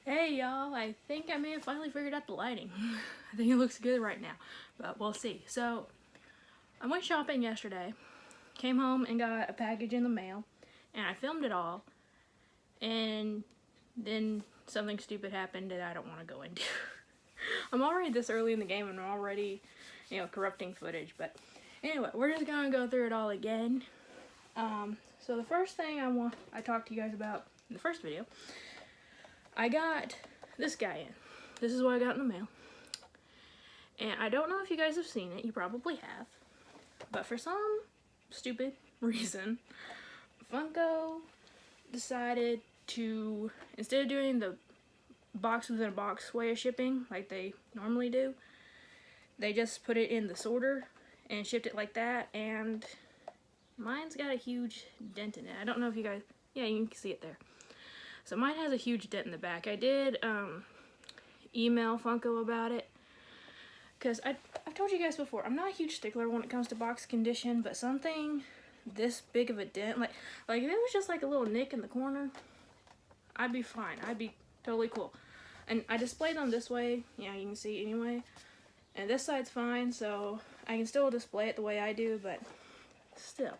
Hey y'all, I think I may have finally figured out the lighting. I think it looks good right now, but we'll see. So, I went shopping yesterday, came home and got a package in the mail, and I filmed it all, and then something stupid happened that I don't want to go into. I'm already this early in the game and I'm already, corrupting footage, but anyway, we're just gonna go through it all again. So the first thing I talked to you guys about in the first video, I got this guy in. This is what I got in the mail. And I don't know if you guys have seen it. You probably have. But for some stupid reason, Funko decided to, instead of doing the box within a box way of shipping like they normally do, they just put it in the sorter and shipped it like that. And mine's got a huge dent in it. I don't know if you guys, yeah, you can see it there. So mine has a huge dent in the back. I did email Funko about it, because I've told you guys before, I'm not a huge stickler when it comes to box condition, but something this big of a dent, like if it was just like a little nick in the corner, I'd be fine. I'd be totally cool. And I displayed them this way, you can see anyway, and this side's fine, so I can still display it the way I do, but still,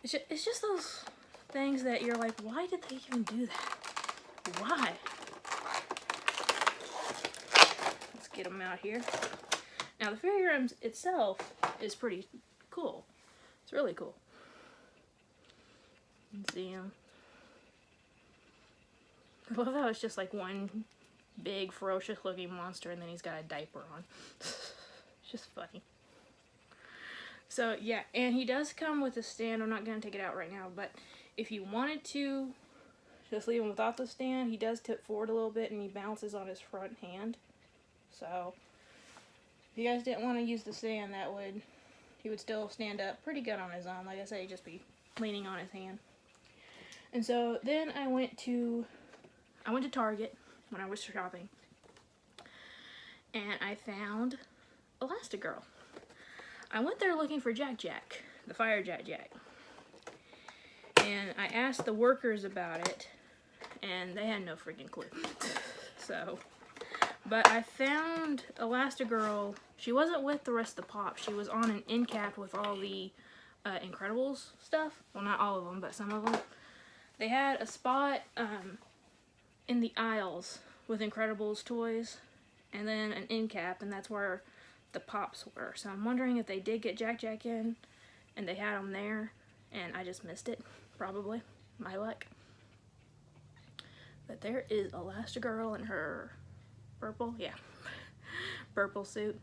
it's just those things that you're like, why did they even do that? Why? Let's get them out here. Now the figure itself is pretty cool. It's really cool. Let's see him. I love how it's just like one big ferocious looking monster and then he's got a diaper on. It's just funny. So yeah, and he does come with a stand. I'm not going to take it out right now, but if you wanted to just leave him without the stand, he does tip forward a little bit and he bounces on his front hand. So if you guys didn't want to use the stand, he would still stand up pretty good on his own. Like I said, he'd just be leaning on his hand. And so then I went to Target when I was shopping, and I found Elastigirl. I went there looking for Jack Jack, the Fire Jack Jack. And I asked the workers about it, and they had no freaking clue. So, but I found Elastigirl. She wasn't with the rest of the pop. She was on an end cap with all the Incredibles stuff. Well, not all of them, but some of them. They had a spot in the aisles with Incredibles toys, and then an end cap, and that's where the pops were. So I'm wondering if they did get Jack Jack in, and they had them there, and I just missed it. Probably. My luck. But there is Elastigirl in her purple, purple suit.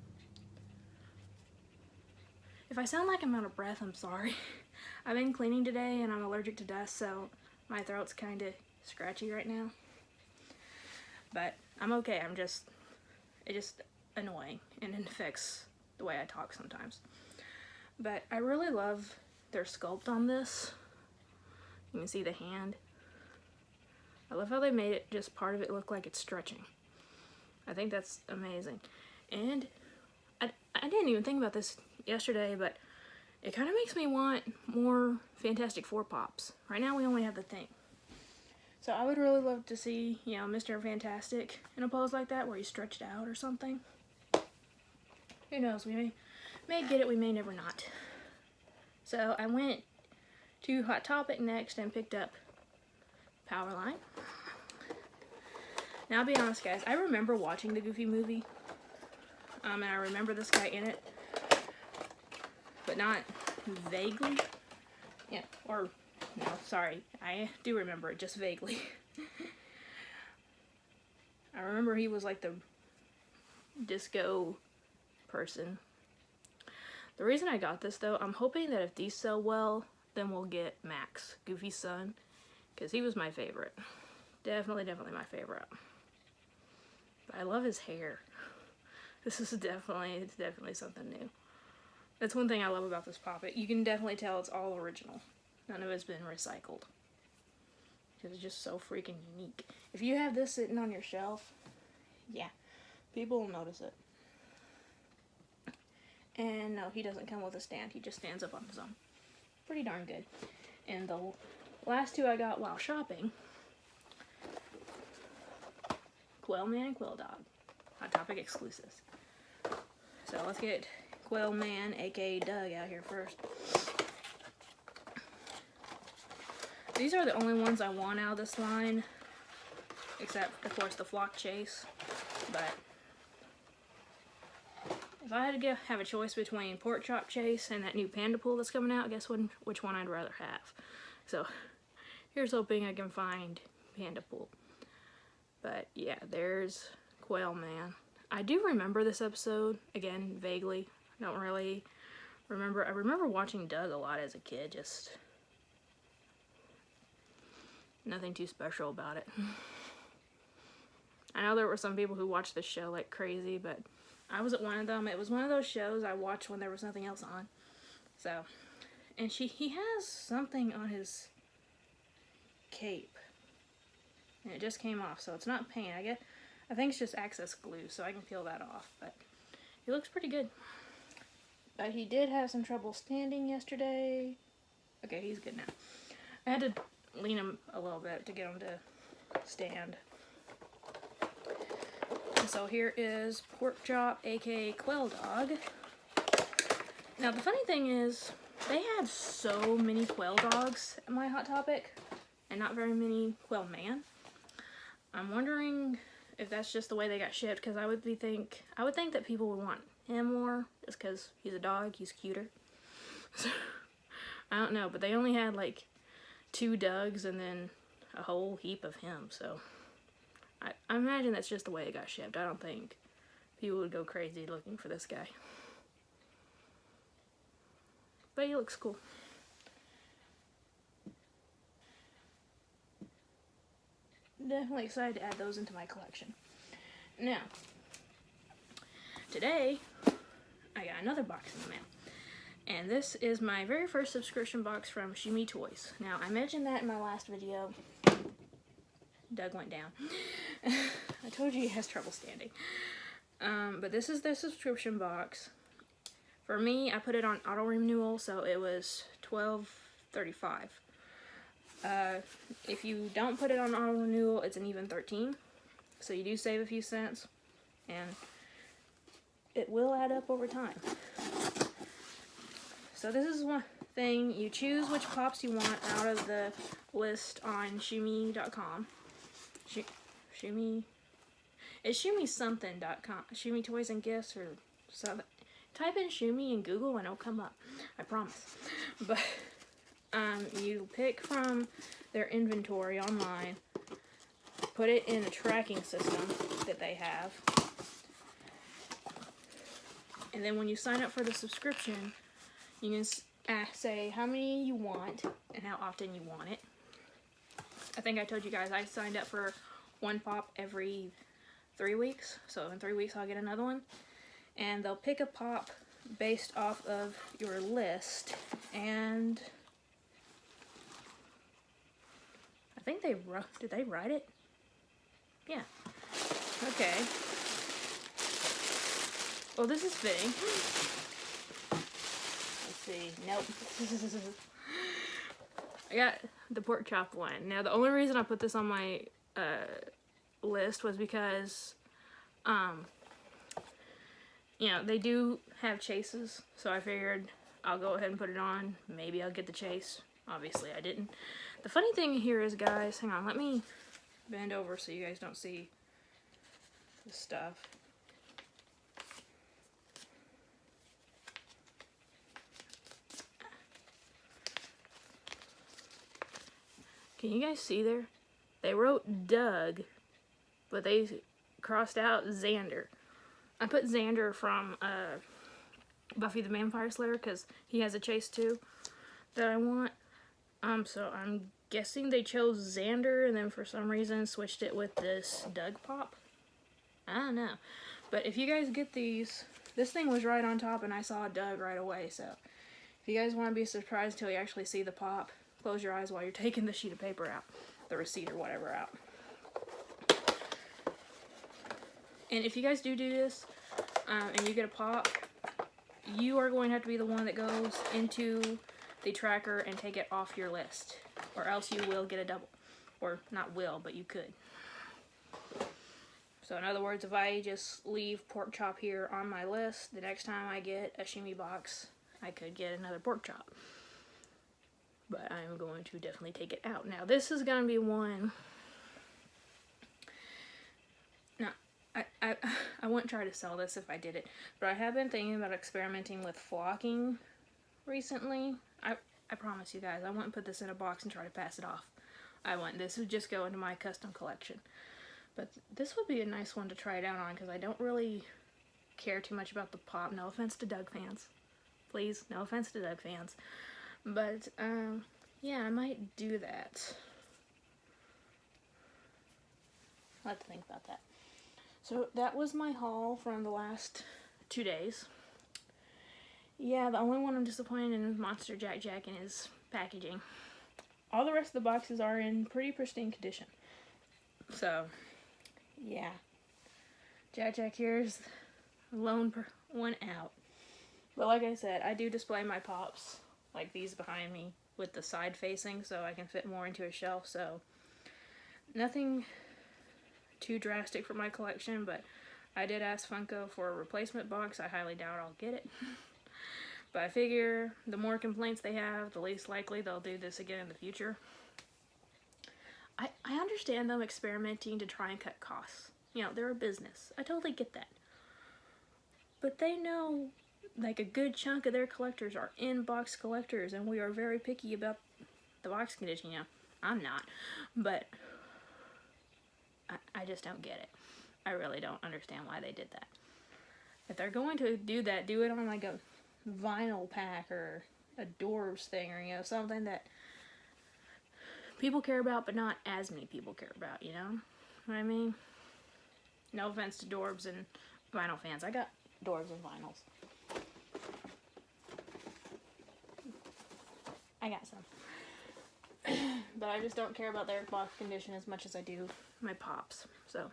If I sound like I'm out of breath, I'm sorry. I've been cleaning today and I'm allergic to dust, so my throat's kind of scratchy right now. But I'm okay. It's just annoying and it affects the way I talk sometimes. But I really love their sculpt on this. You can see the hand. I love how they made it, just part of it look like it's stretching. I think that's amazing. And I didn't even think about this yesterday, but it kind of makes me want more Fantastic Four pops. Right now we only have the Thing. So I would really love to see, Mr. Fantastic in a pose like that where he's stretched out or something. Who knows, we may get it, we may never not. So I went to Hot Topic next and picked up Powerline. Now I'll be honest guys, I remember watching the Goofy movie. And I remember this guy in it. But not vaguely. Yeah, or no, sorry. I do remember it, just vaguely. I remember he was like the disco person. The reason I got this though, I'm hoping that if these sell well, then we'll get Max, Goofy's son, because he was my favorite. Definitely my favorite. But I love his hair. This is definitely something new. That's one thing I love about this Poppet. You can definitely tell it's all original. None of it's been recycled. Because it's just so freaking unique. If you have this sitting on your shelf, yeah, people will notice it. And no, he doesn't come with a stand. He just stands up on his own. Pretty darn good. And the last two I got while shopping Quail Man and Quail Dog. Hot Topic exclusives. So let's get Quail Man, aka Doug, out here first. These are the only ones I want out of this line, except of course the Flock Chase. But if I had to have a choice between Pork Chop Chase and that new Panda Pool that's coming out, guess which one I'd rather have. So here's hoping I can find Panda Pool. But yeah, there's Quail Man. I do remember this episode, again, vaguely. I don't really remember. I remember watching Doug a lot as a kid, just nothing too special about it. I know there were some people who watched this show like crazy, but I wasn't one of them. It was one of those shows I watched when there was nothing else on. So, and he has something on his cape. And it just came off, so it's not paint. I think it's just access glue, so I can peel that off. But he looks pretty good. But he did have some trouble standing yesterday. Okay, he's good now. I had to lean him a little bit to get him to stand. So here is Pork Chop, aka Quail Dog. Now the funny thing is, they had so many Quail Dogs at my Hot Topic, and not very many Quail Man. I'm wondering if that's just the way they got shipped, because I would think that people would want him more, just because he's a dog, he's cuter. So, I don't know, but they only had like 2 Dougs and then a whole heap of him, so I imagine that's just the way it got shipped. I don't think people would go crazy looking for this guy. But he looks cool. Definitely excited to add those into my collection. Now, today, I got another box in the mail. And this is my very first subscription box from Shumi Toys. Now, I mentioned that in my last video. Doug went down. I told you he has trouble standing. But this is the subscription box. For me, I put it on auto renewal, so it was $12.35. If you don't put it on auto renewal, it's an even $13. So you do save a few cents, and it will add up over time. So this is one thing. You choose which pops you want out of the list on Shumi.com. Shumi. It's ShumiSomething.com. Shumi Toys and Gifts or something. Type in Shumi in Google and it'll come up. I promise. But you pick from their inventory online, put it in a tracking system that they have, and then when you sign up for the subscription, you can say how many you want and how often you want it. I think I told you guys I signed up for 1 pop every 3 weeks, so in 3 weeks I'll get another one, and they'll pick a pop based off of your list, and I think did they write it? Yeah. Okay. Well, this is fitting. Let's see. Nope. I got the pork chop one. Now, the only reason I put this on my list was because, you know, they do have chases, so I figured I'll go ahead and put it on. Maybe I'll get the chase. Obviously, I didn't. The funny thing here is, guys, hang on, let me bend over so you guys don't see the stuff. Can you guys see there? They wrote Doug, but they crossed out Xander. I put Xander from Buffy the Vampire Slayer because he has a chase too that I want. So I'm guessing they chose Xander and then for some reason switched it with this Doug pop. I don't know. But if you guys get these, this thing was right on top and I saw Doug right away. So if you guys want to be surprised till you actually see the pop, close your eyes while you're taking the sheet of paper out, the receipt or whatever out. And if you guys do this, and you get a pop, you are going to have to be the one that goes into the tracker and take it off your list, or else you will get a double. Or not will, but you could. So in other words, if I just leave pork chop here on my list, the next time I get a Shumi box, I could get another pork chop. But I'm going to definitely take it out. Now this is going to be one. Now, I wouldn't try to sell this if I did it, but I have been thinking about experimenting with flocking recently. I promise you guys, I wouldn't put this in a box and try to pass it off. This would just go into my custom collection. But this would be a nice one to try it out on because I don't really care too much about the pop. No offense to Doug fans. Please, no offense to Doug fans. But, yeah, I might do that. I'll have to think about that. So that was my haul from the last 2 days. Yeah, the only one I'm disappointed in is Monster Jack Jack and his packaging. All the rest of the boxes are in pretty pristine condition. So, yeah. Jack Jack here's lone one out. But like I said, I do display my pops, like these behind me, with the side facing so I can fit more into a shelf. So, nothing too drastic for my collection, but I did ask Funko for a replacement box. I highly doubt I'll get it. But I figure the more complaints they have, the least likely they'll do this again in the future. I understand them experimenting to try and cut costs. You know, they're a business. I totally get that. But they know, like, a good chunk of their collectors are in-box collectors, and we are very picky about the box condition. You know, I'm not. But I just don't get it. I really don't understand why they did that. If they're going to do that, do it on like a vinyl pack or a Doors thing, or, you know, something that people care about but not as many people care about, you know what I mean? No offense to Dorbs and vinyl fans. I got Dorbs and vinyls. I got some. But I just don't care about their box condition as much as I do my pops. So,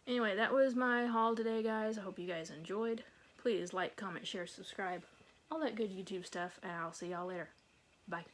anyway, that was my haul today, guys. I hope you guys enjoyed. Please like, comment, share, subscribe, all that good YouTube stuff, and I'll see y'all later. Bye.